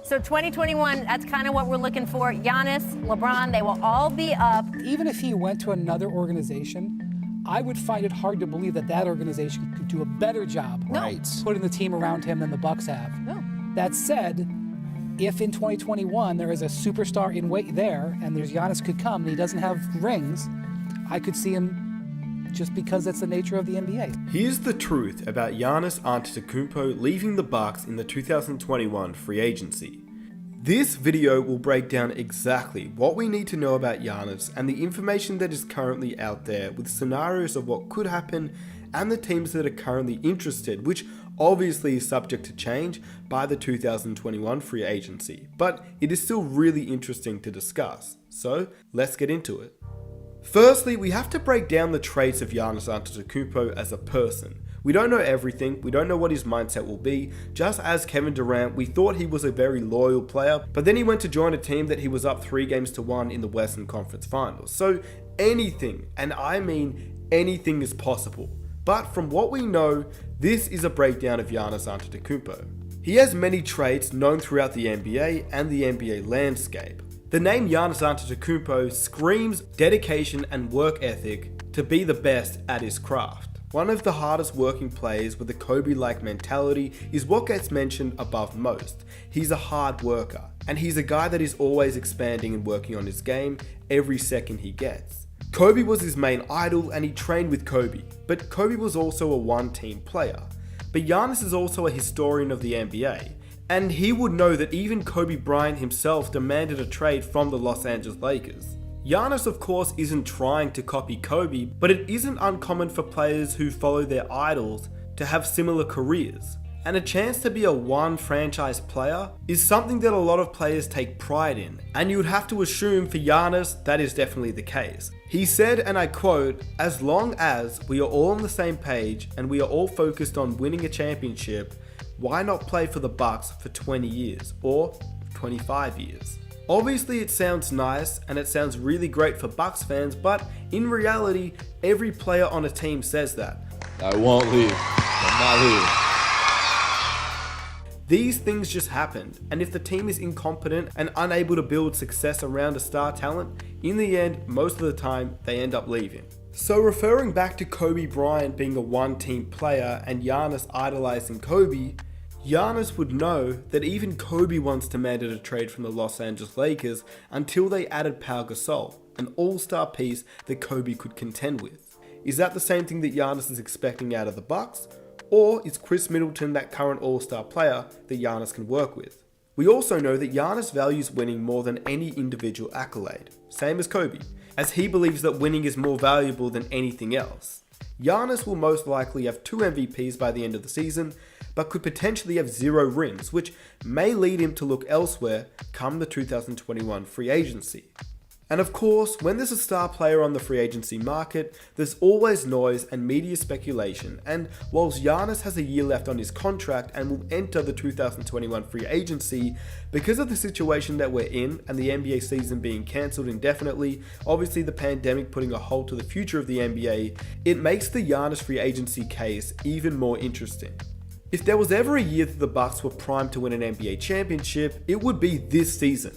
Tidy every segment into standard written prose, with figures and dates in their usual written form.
So 2021, that's kind of what we're looking for. Giannis, LeBron, they will all be up. Even if he went to another organization, I would find it hard to believe that that organization could do a better job putting the team around him than the Bucks have. No. That said, if in 2021 there is a superstar in wait there and there's Giannis could come and he doesn't have rings, I could see him just because that's the nature of the NBA. Here's the truth about Giannis Antetokounmpo leaving the Bucks in the 2021 free agency. This video will break down exactly what we need to know about Giannis and the information that is currently out there with scenarios of what could happen and the teams that are currently interested, which obviously is subject to change by the 2021 free agency, but it is still really interesting to discuss. So let's get into it. Firstly, we have to break down the traits of Giannis Antetokounmpo as a person. We don't know everything, we don't know what his mindset will be. Just as Kevin Durant, we thought he was a very loyal player, but then he went to join a team that he was up 3-1 in the Western Conference Finals. So anything, and I mean anything, is possible. But from what we know, this is a breakdown of Giannis Antetokounmpo. He has many traits known throughout the NBA and the NBA landscape. The name Giannis Antetokounmpo screams dedication and work ethic to be the best at his craft. One of the hardest working players with a Kobe-like mentality is what gets mentioned above most. He's a hard worker, and he's a guy that is always expanding and working on his game every second he gets. Kobe was his main idol and he trained with Kobe, but Kobe was also a one-team player. But Giannis is also a historian of the NBA, and he would know that even Kobe Bryant himself demanded a trade from the Los Angeles Lakers. Giannis, of course, isn't trying to copy Kobe, but it isn't uncommon for players who follow their idols to have similar careers. And a chance to be a one franchise player is something that a lot of players take pride in, and you would have to assume for Giannis that is definitely the case. He said, and I quote, "As long as we are all on the same page and we are all focused on winning a championship, why not play for the Bucks for 20 years or 25 years? Obviously it sounds nice and it sounds really great for Bucks fans, but in reality, every player on a team says that. I won't leave. I'm not leaving. These things just happened, and if the team is incompetent and unable to build success around a star talent, in the end, most of the time, they end up leaving. So referring back to Kobe Bryant being a one-team player and Giannis idolizing Kobe, Giannis would know that even Kobe once demanded a trade from the Los Angeles Lakers until they added Pau Gasol, an all-star piece that Kobe could contend with. Is that the same thing that Giannis is expecting out of the Bucks? Or is Chris Middleton that current all-star player that Giannis can work with? We also know that Giannis values winning more than any individual accolade, same as Kobe, as he believes that winning is more valuable than anything else. Giannis will most likely have 2 MVPs by the end of the season, but could potentially have 0 rings, which may lead him to look elsewhere come the 2021 free agency. And of course, when there's a star player on the free agency market, there's always noise and media speculation, and whilst Giannis has a year left on his contract and will enter the 2021 free agency, because of the situation that we're in and the NBA season being cancelled indefinitely, obviously the pandemic putting a halt to the future of the NBA, it makes the Giannis free agency case even more interesting. If there was ever a year that the Bucks were primed to win an NBA championship, it would be this season.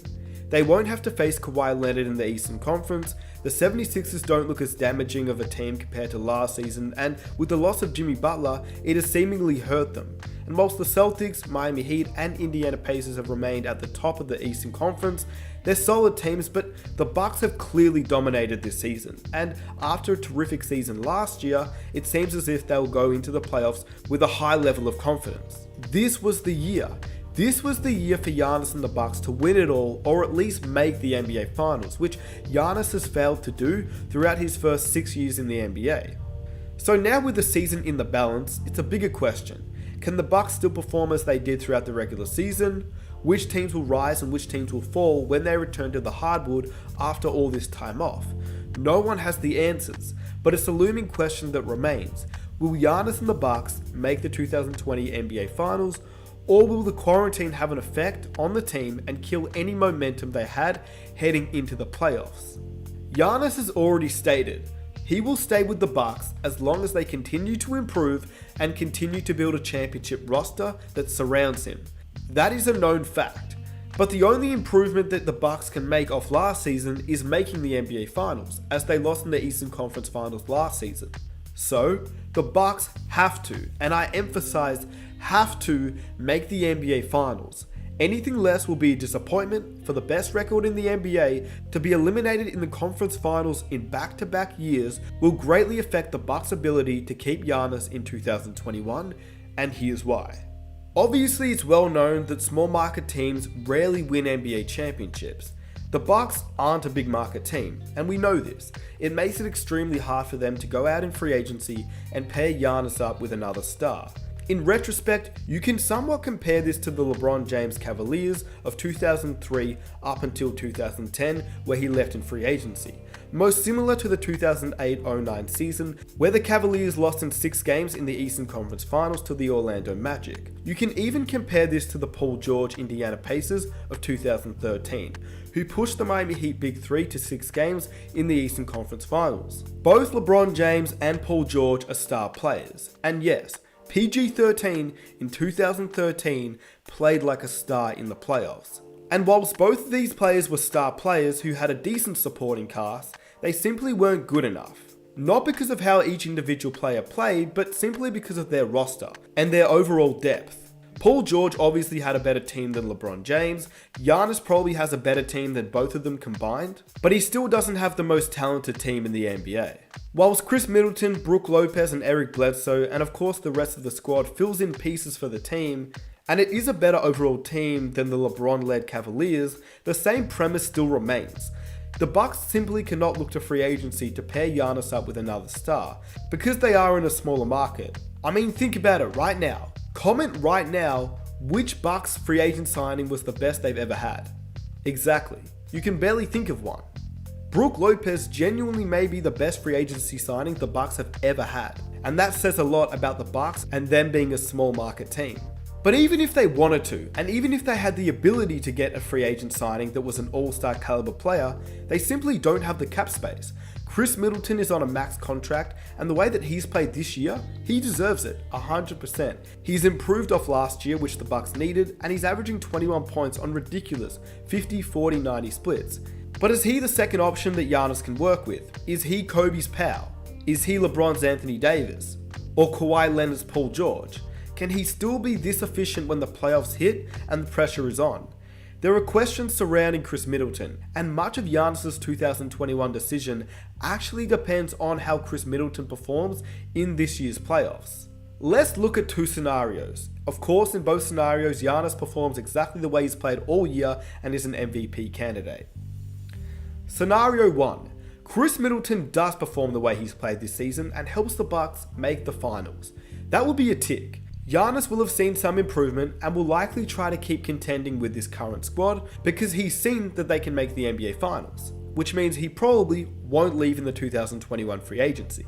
They won't have to face Kawhi Leonard in the Eastern Conference, the 76ers don't look as damaging of a team compared to last season, and with the loss of Jimmy Butler, it has seemingly hurt them. And whilst the Celtics, Miami Heat and Indiana Pacers have remained at the top of the Eastern Conference, they're solid teams, but the Bucks have clearly dominated this season, and after a terrific season last year, it seems as if they'll go into the playoffs with a high level of confidence. This was the year. This was the year for Giannis and the Bucks to win it all, or at least make the NBA Finals, which Giannis has failed to do throughout his first 6 years in the NBA. So now with the season in the balance, it's a bigger question. Can the Bucks still perform as they did throughout the regular season? Which teams will rise and which teams will fall when they return to the hardwood after all this time off? No one has the answers, but it's a looming question that remains. Will Giannis and the Bucks make the 2020 NBA Finals, or will the quarantine have an effect on the team and kill any momentum they had heading into the playoffs? Giannis has already stated he will stay with the Bucks as long as they continue to improve and continue to build a championship roster that surrounds him. That is a known fact. But the only improvement that the Bucks can make off last season is making the NBA Finals, as they lost in the Eastern Conference Finals last season. So, the Bucks have to, and I emphasize have to, make the NBA Finals. Anything less will be a disappointment for the best record in the NBA. To be eliminated in the conference finals in back-to-back years will greatly affect the Bucks' ability to keep Giannis in 2021, and here's why. Obviously, it's well known that small market teams rarely win NBA championships. The Bucks aren't a big market team, and we know this. It makes it extremely hard for them to go out in free agency and pair Giannis up with another star. In retrospect, you can somewhat compare this to the LeBron James Cavaliers of 2003 up until 2010, where he left in free agency. Most similar to the 2008-09 season, where the Cavaliers lost in 6 games in the Eastern Conference Finals to the Orlando Magic. You can even compare this to the Paul George Indiana Pacers of 2013, who pushed the Miami Heat Big 3 to 6 games in the Eastern Conference Finals. Both LeBron James and Paul George are star players, and yes, PG-13 in 2013 played like a star in the playoffs. And whilst both of these players were star players who had a decent supporting cast, they simply weren't good enough. Not because of how each individual player played, but simply because of their roster and their overall depth. Paul George obviously had a better team than LeBron James. Giannis probably has a better team than both of them combined, but he still doesn't have the most talented team in the NBA. Whilst Chris Middleton, Brook Lopez and Eric Bledsoe, and of course the rest of the squad fills in pieces for the team, and it is a better overall team than the LeBron-led Cavaliers, the same premise still remains. The Bucks simply cannot look to free agency to pair Giannis up with another star, because they are in a smaller market. I mean, think about it right now. Comment right now which Bucks free agent signing was the best they've ever had. Exactly. You can barely think of one. Brook Lopez genuinely may be the best free agency signing the Bucks have ever had, and that says a lot about the Bucks and them being a small market team. But even if they wanted to, and even if they had the ability to get a free agent signing that was an all-star caliber player, they simply don't have the cap space. Chris Middleton is on a max contract, and the way that he's played this year, he deserves it, 100%. He's improved off last year, which the Bucks needed, and he's averaging 21 points on ridiculous 50, 40, 90 splits. But is he the second option that Giannis can work with? Is he Kobe's Powell? Is he LeBron's Anthony Davis? Or Kawhi Leonard's Paul George? Can he still be this efficient when the playoffs hit and the pressure is on? There are questions surrounding Chris Middleton, and much of Giannis' 2021 decision actually depends on how Chris Middleton performs in this year's playoffs. Let's look at 2 scenarios. Of course, in both scenarios, Giannis performs exactly the way he's played all year and is an MVP candidate. Scenario 1. Chris Middleton does perform the way he's played this season and helps the Bucks make the finals. That would be a tick. Giannis will have seen some improvement and will likely try to keep contending with this current squad because he's seen that they can make the NBA Finals, which means he probably won't leave in the 2021 free agency.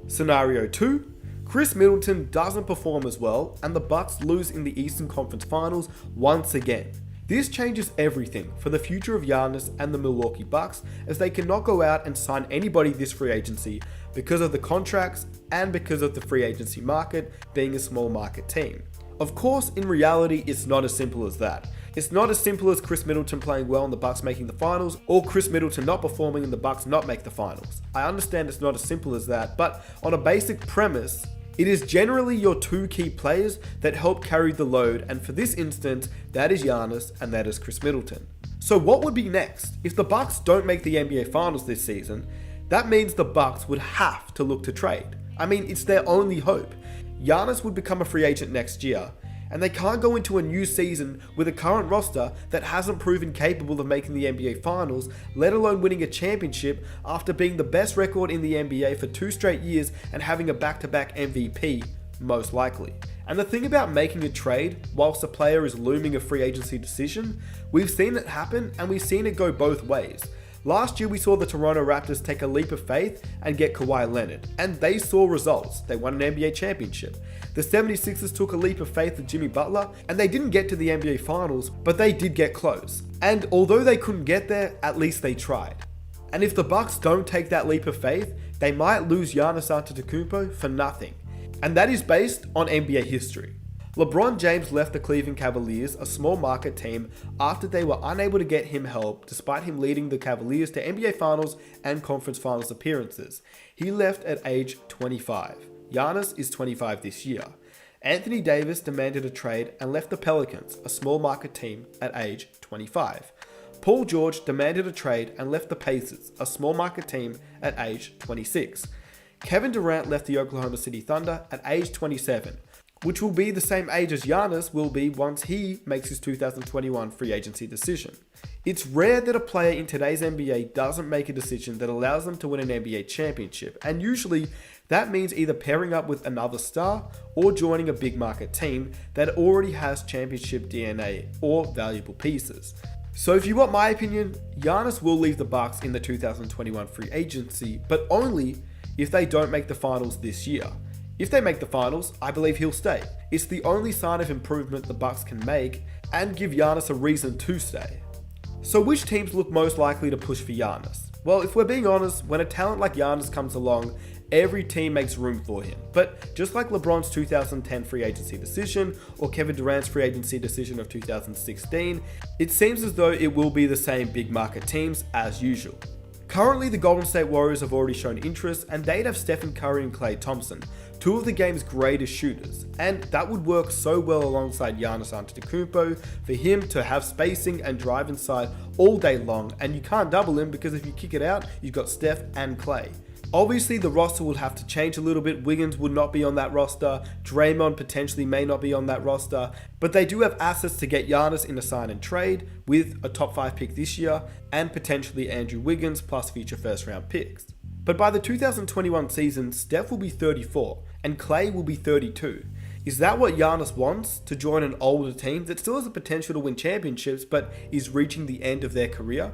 Scenario 2. Chris Middleton doesn't perform as well and the Bucks lose in the Eastern Conference Finals once again. This changes everything for the future of Giannis and the Milwaukee Bucks, as they cannot go out and sign anybody this free agency because of the contracts and because of the free agency market being a small market team. Of course, in reality, it's not as simple as that. It's not as simple as Chris Middleton playing well and the Bucks making the finals, or Chris Middleton not performing and the Bucks not make the finals. I understand it's not as simple as that, but on a basic premise, it is generally your 2 key players that help carry the load, and for this instance, that is Giannis and that is Chris Middleton. So what would be next? If the Bucks don't make the NBA Finals this season, that means the Bucks would have to look to trade. I mean, it's their only hope. Giannis would become a free agent next year, and they can't go into a new season with a current roster that hasn't proven capable of making the NBA Finals, let alone winning a championship after being the best record in the NBA for 2 straight years and having a back-to-back MVP, most likely. And the thing about making a trade whilst a player is looming a free agency decision, we've seen it happen and we've seen it go both ways. Last year we saw the Toronto Raptors take a leap of faith and get Kawhi Leonard, and they saw results. They won an NBA championship. The 76ers took a leap of faith with Jimmy Butler, and they didn't get to the NBA Finals, but they did get close. And although they couldn't get there, at least they tried. And if the Bucks don't take that leap of faith, they might lose Giannis Antetokounmpo for nothing. And that is based on NBA history. LeBron James left the Cleveland Cavaliers, a small market team, after they were unable to get him help despite him leading the Cavaliers to NBA Finals and Conference Finals appearances. He left at age 25. Giannis is 25 this year. Anthony Davis demanded a trade and left the Pelicans, a small market team, at age 25. Paul George demanded a trade and left the Pacers, a small market team, at age 26. Kevin Durant left the Oklahoma City Thunder at age 27, which will be the same age as Giannis will be once he makes his 2021 free agency decision. It's rare that a player in today's NBA doesn't make a decision that allows them to win an NBA championship, and usually that means either pairing up with another star or joining a big market team that already has championship DNA or valuable pieces. So if you want my opinion, Giannis will leave the Bucks in the 2021 free agency, but only if they don't make the finals this year. If they make the finals, I believe he'll stay. It's the only sign of improvement the Bucks can make and give Giannis a reason to stay. So which teams look most likely to push for Giannis? Well, if we're being honest, when a talent like Giannis comes along, every team makes room for him. But just like LeBron's 2010 free agency decision or Kevin Durant's free agency decision of 2016, it seems as though it will be the same big market teams as usual. Currently, the Golden State Warriors have already shown interest, and they'd have Stephen Curry and Klay Thompson, two of the game's greatest shooters, and that would work so well alongside Giannis Antetokounmpo for him to have spacing and drive inside all day long, and you can't double him because if you kick it out, you've got Steph and Klay. Obviously, the roster will have to change a little bit. Wiggins would not be on that roster. Draymond potentially may not be on that roster. But they do have assets to get Giannis in a sign and trade with a top 5 pick this year and potentially Andrew Wiggins plus future first round picks. But by the 2021 season, Steph will be 34 and Klay will be 32. Is that what Giannis wants? To join an older team that still has the potential to win championships but is reaching the end of their career?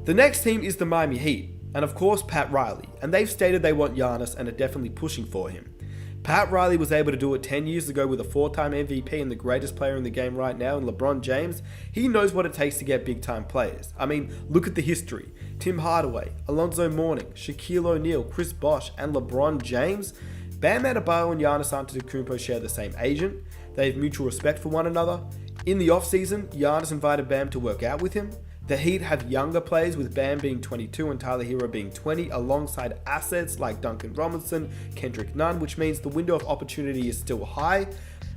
The next team is the Miami Heat. And of course Pat Riley, and they've stated they want Giannis and are definitely pushing for him. Pat Riley was able to do it 10 years ago with a 4-time MVP and the greatest player in the game right now in LeBron James. He knows what it takes to get big time players. I mean, look at the history. Tim Hardaway, Alonzo Mourning, Shaquille O'Neal, Chris Bosh, and LeBron James. Bam Adebayo and Giannis Antetokounmpo share the same agent. They have mutual respect for one another. In the offseason, Giannis invited Bam to work out with him. The Heat have younger players with Bam being 22 and Tyler Hero being 20 alongside assets like Duncan Robinson, Kendrick Nunn, which means the window of opportunity is still high,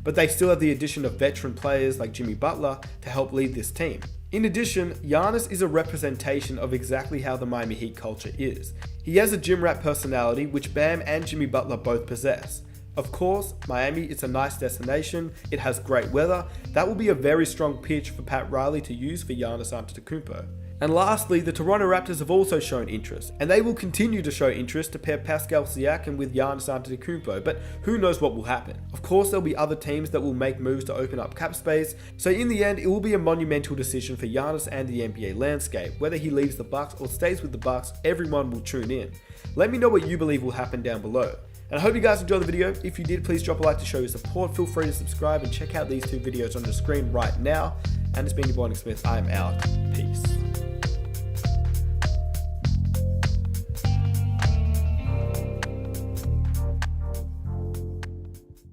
but they still have the addition of veteran players like Jimmy Butler to help lead this team. In addition, Giannis is a representation of exactly how the Miami Heat culture is. He has a gym rat personality which Bam and Jimmy Butler both possess. Of course, Miami is a nice destination, it has great weather, that will be a very strong pitch for Pat Riley to use for Giannis Antetokounmpo. And lastly, the Toronto Raptors have also shown interest, and they will continue to show interest to pair Pascal Siakam with Giannis Antetokounmpo, but who knows what will happen. Of course, there'll be other teams that will make moves to open up cap space, so in the end, it will be a monumental decision for Giannis and the NBA landscape. Whether he leaves the Bucks or stays with the Bucks, everyone will tune in. Let me know what you believe will happen down below. And I hope you guys enjoyed the video. If you did, please drop a like to show your support. Feel free to subscribe and check out these 2 videos on the screen right now. And it's been your boy Nick Smith. I am out. Peace.